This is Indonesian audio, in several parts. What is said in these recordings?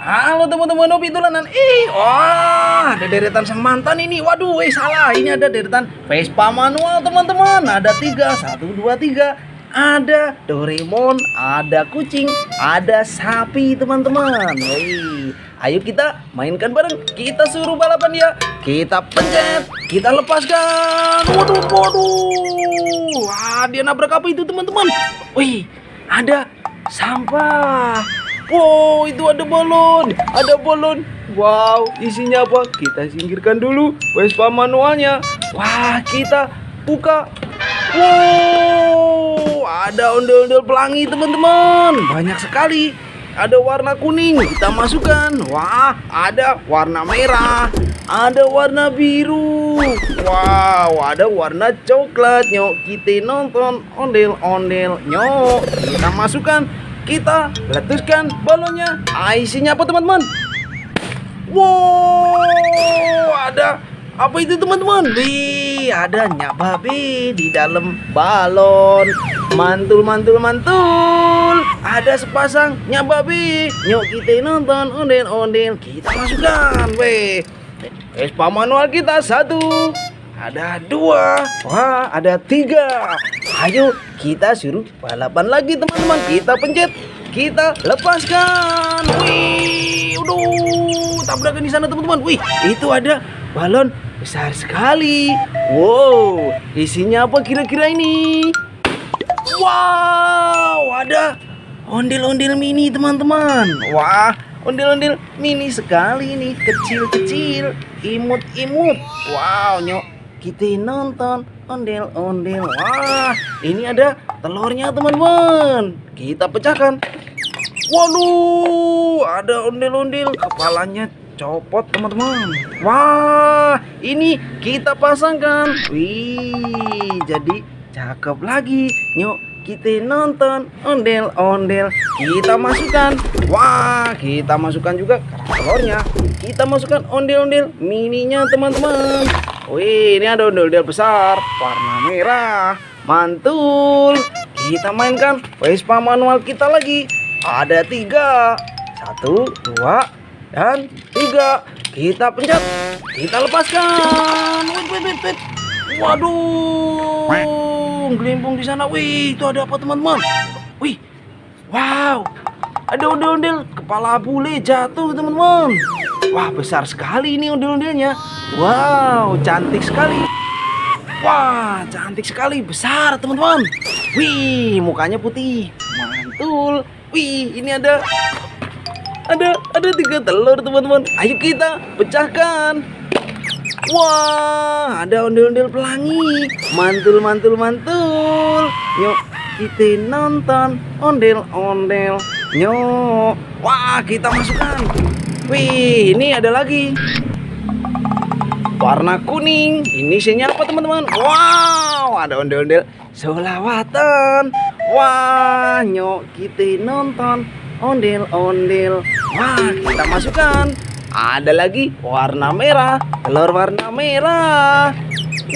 Halo teman-teman, Novi Tulanan. Ada deretan sang mantan ini. Waduh, salah. Ini ada deretan Vespa manual, teman-teman. Ada 3, 1, 2, 3. Ada Doraemon, ada kucing, ada sapi, teman-teman. Ayo kita mainkan bareng. Kita suruh balapan ya. Kita pencet, kita lepaskan. Waduh, waduh. Wah, dia nabrak apa itu, teman-teman? Wih, ada sampah. Wow, itu ada balon. Ada balon. Wow, isinya apa? Kita singkirkan dulu Vespa manualnya. Wah, kita buka. Wow, ada ondel-ondel pelangi, teman-teman. Banyak sekali. Ada warna kuning, kita masukkan. Wah, ada warna merah. Ada warna biru. Wow, ada warna coklat. Nyok, kita nonton ondel-ondel. Nyok, kita masukkan. Kita letuskan balonnya. Isinya apa, teman-teman? Wow, ada apa itu, teman-teman? Wih, ada Nyak Babe di dalam balon. Mantul, mantul, mantul. Ada sepasang Nyak Babe. Nyok, kita nonton ondel-ondel. Kita masukkan. Weh, Vespa manual kita 1. Ada 2. Wah, ada 3. Ayo kita suruh balapan lagi, teman-teman. Kita pencet, kita lepaskan. Wih, tabrakan di sana, teman-teman. Wih, itu ada balon besar sekali. Wow, isinya apa kira-kira ini? Wow, ada ondel-ondel mini, teman-teman. Wah, ondel-ondel mini sekali nih, kecil-kecil, imut-imut. Wow, Nyok, kita nonton ondel-ondel. Wah, ini ada telurnya, teman-teman. Kita pecahkan. Waduh, ada ondel-ondel, kepalanya copot, teman-teman. Wah, ini kita pasangkan. Wih, jadi cakep lagi. Nyok, kita nonton ondel-ondel. Kita masukkan. Wah, kita masukkan juga kerak telurnya. Kita masukkan ondel-ondel mininya, teman-teman. Wih, ini ada ondel-ondel besar warna merah. Mantul. Kita mainkan Vespa manual kita lagi. Ada 3. 1, 2, dan 3. Kita pencet, kita lepaskan. Wait. Waduh, gelimpung di sana. Wih, itu ada apa, teman-teman? Wih, wow, ada ondel-ondel kepala bule jatuh, teman-teman. Wah, besar sekali ini ondel-ondelnya. Wow, cantik sekali. Wah, cantik sekali, besar, teman-teman. Wih, mukanya putih. Mantul. Wih, ini ada 3 telur, teman-teman. Ayo kita pecahkan. Wah, ada ondel-ondel pelangi. Mantul, mantul, mantul. Yuk, kita nonton ondel-ondel. Nyok. Wah, kita masukkan. Wih, ini ada lagi warna kuning. Ini isinya apa, teman-teman? Wow, ada ondel-ondel selawatan. Wah, Nyok, kita nonton ondel-ondel. Wah, kita masukkan. Ada lagi warna merah, telur warna merah.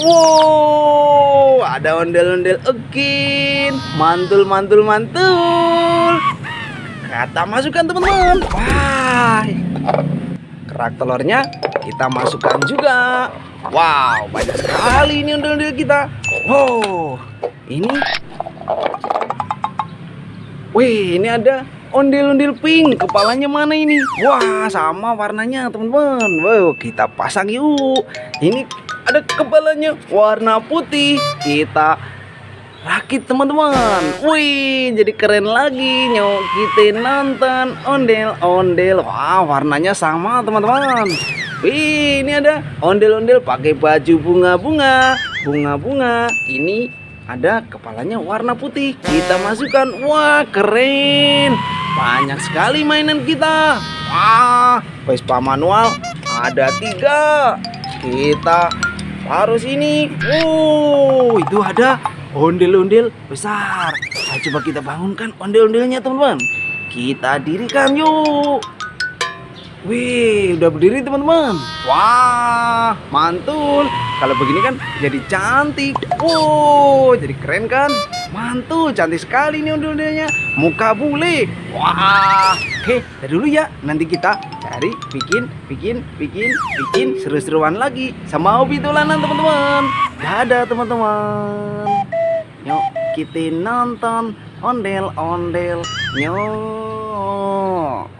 Wow, ada ondel-ondel again. Mantul, mantul, mantul. Kita masukkan, teman-teman. Wah, kerak telurnya kita masukkan juga. Wow, banyak sekali ini ondel-ondel kita. Wow, ini. Wih, ini ada ondel-ondel pink. Kepalanya mana ini? Wah, sama warnanya, teman-teman. Wow, kita pasang yuk. Ini ada kepalanya warna putih. Kita rakit, teman-teman. Wih, jadi keren lagi. Nyok, kita nonton ondel-ondel. Wah, warnanya sama, teman-teman. Wih, ini ada ondel-ondel pakai baju bunga-bunga. Bunga-bunga. Ini ada kepalanya warna putih. Kita masukkan. Wah, keren. Banyak sekali mainan kita. Wah, Vespa manual ada 3. Kita taruh sini. Itu ada ondel-ondel besar. Ayo coba kita bangunkan ondel-ondelnya, teman-teman. Kita dirikan yuk. Wih, udah berdiri teman-teman. Wah, mantul. Kalau begini kan jadi cantik. Wow, jadi keren kan? Mantul, cantik sekali nih ondel-ondelnya. Muka bule. Wah, oke, dari dulu ya. Nanti kita cari bikin seru-seruan lagi sama hobi dolanan teman-teman. Dadah teman-teman. Yuk kita nonton ondel-ondel. Yuk.